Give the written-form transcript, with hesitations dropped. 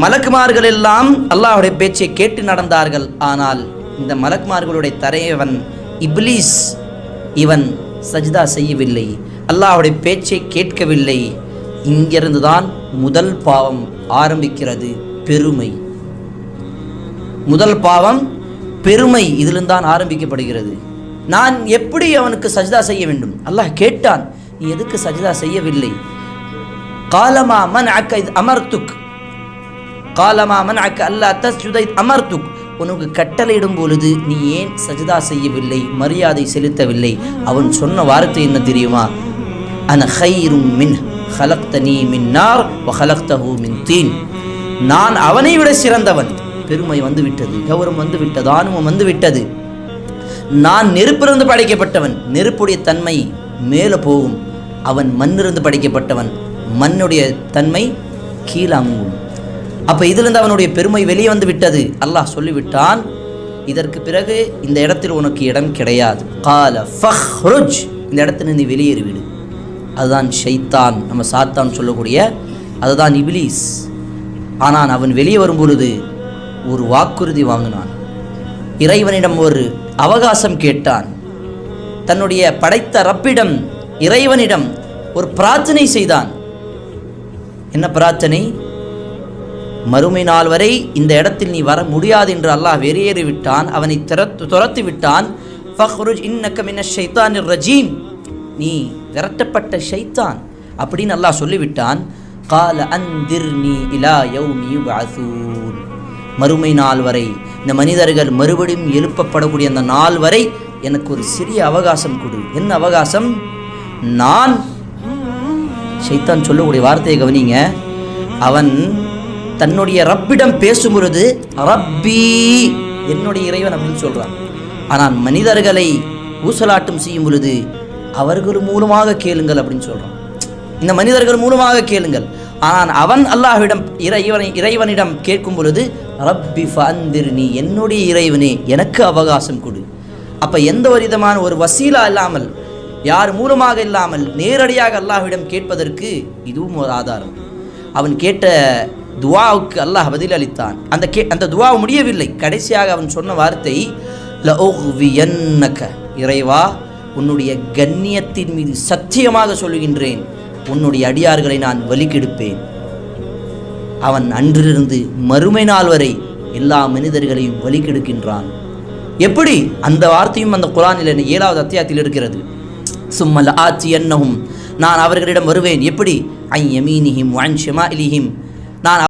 மலக்குமார்கள் எல்லாம் அல்லாஹ்வுடைய பேச்சை கேட்டு நடந்தார்கள். ஆனால் இந்த மலக்குமார்களுடைய தலைவன் இப்லீஸ், இவன் சஜ்தா செய்யவில்லை, அல்லாஹ்வுடைய பேச்சை கேட்கவில்லை. இங்கிருந்து தான் முதல் பாவம் ஆரம்பிக்கிறது, பெருமை. முதல் பாவம் பெருமை, இதிலிருந்து தான் ஆரம்பிக்கப்படுகிறது. நான் எப்படி அவனுக்கு சஜ்தா செய்ய வேண்டும்? அல்லாஹ் கேட்டான், நீ எதுக்கு சஜ்தா செய்யவில்லை? காலமா மன்அக இத் அமர்துக், காலமா மன்அக அல்லா தஸ்ஜுத இத் அமர்துக், உனக்கு கட்டளையிடும் பொழுது நீ ஏன் சஜ்தா செய்யவில்லை, மரியாதை செலுத்தவில்லை? அவன் சொன்ன வார்த்தை என்ன தெரியுமா? அன கைரும் மின் ஹலக்தனி மின் நார் வ ஹலக்தஹு மின் தீன், நான் அவனை விட சிறந்தவன். பெருமை வந்து விட்டது, கௌரவம் வந்து விட்டது, ஆணவம் வந்து விட்டது. நான் நெருப்பிலிருந்து படைக்கப்பட்டவன், நெருப்புடைய தன்மை மேலே போகும். அவன் மண்ணிலிருந்து படைக்கப்பட்டவன், மண்ணுடைய தன்மை கீழாங்கும். அப்போ இதிலிருந்து அவனுடைய பெருமை வெளியே வந்து விட்டது. அல்லாஹ் சொல்லிவிட்டான், இதற்கு பிறகு இந்த இடத்தில் உனக்கு இடம் கிடையாது. கால ஃபஹ்ருஜ், இந்த இடத்துல நீ வெளியேறிவிடு. அதுதான் ஷைத்தான், நம்ம சாத்தான் சொல்லக்கூடிய அதுதான் இப்லீஸ். ஆனால் அவன் வெளியே வரும் பொழுது ஒரு வாக்குறுதி வாங்கினான், இறைவனிடம் ஒரு அவகாசம் கேட்டான், தன்னுடைய படைத்த ரப்பிடம் இறைவனிடம் ஒரு பிரார்த்தனை செய்தான். என்ன பிரார்த்தனை? மறுமை நாள் வரை இந்த இடத்தில் நீ வர முடியாது என்று அல்லாஹ் வெளியேறிவிட்டான், அவனை துரத்து விட்டான். ஃபஹ்ருஜ் இன்னக மினஷ் ஷைத்தானிர் ரஜீம், நீ விரட்டப்பட்ட ஷைத்தான் அப்படின்னு அல்லாஹ் சொல்லிவிட்டான். கால அந்திர்னி இலா யௌமி யுபஅஸூன், மறுமை நாள் வரை, இந்த மனிதர்கள் மறுபடியும் எழுப்பப்படக்கூடிய அந்த நாள் வரை எனக்கு ஒரு சிறிய அவகாசம் கொடு. என்ன அவகாசம்? நான், ஷைத்தான் சொல்லக்கூடிய வார்த்தையை கவனிங்க, அவன் தன்னுடைய ரப்பிடம் பேசும் பொழுது ரப்பி, என்னுடைய இறைவன் அப்படின்னு சொல்றான். ஆனால் மனிதர்களை ஊசலாட்டம் செய்யும் பொழுது அவர்கள் மூலமாக கேளுங்கள் அப்படின்னு சொல்றான். இந்த மனிதர்கள் மூலமாக கேளுங்கள். ஆனால் அவன் அல்லாஹ்விடம் இறைவனிடம் கேட்கும் பொழுது ரப்பி ஃபஅந்திர்னி, என்னுடைய இறைவனே எனக்கு அவகாசம் கொடு. அப்போ எந்த ஒரு விதமான ஒரு வசீலா இல்லாமல், யார் மூலமாக இல்லாமல் நேரடியாக அல்லாஹ்விடம் கேட்பதற்கு இதுவும் ஒரு ஆதாரம். அவன் கேட்ட துவாவுக்கு அல்லாஹ் பதில் அளித்தான். அந்த துவா முடியவில்லை. கடைசியாக அவன் சொன்ன வார்த்தை லஉக்வியன்னக, இறைவா உன்னுடைய கண்ணியத்தின் மீது சத்தியமாக சொல்லுகின்றேன், உன்னுடைய அடியார்களை நான் வலிக்கெடுப்பேன். அவன் அன்றிலிருந்து மறுமை நாள் வரை எல்லா மனிதர்களையும் வலிக்கெடுக்கின்றான். எப்படி? அந்த வார்த்தையும் அந்த குர்ஆனில் 7வது அத்தியாயத்தில் இருக்கிறது. சும்மல ஆத்தி என்னஹும், நான் அவர்களிடம் வருவேன். எப்படி? ஐ யமீனிஹிம் வ அன் ஷமாஇலிஹிம், நான்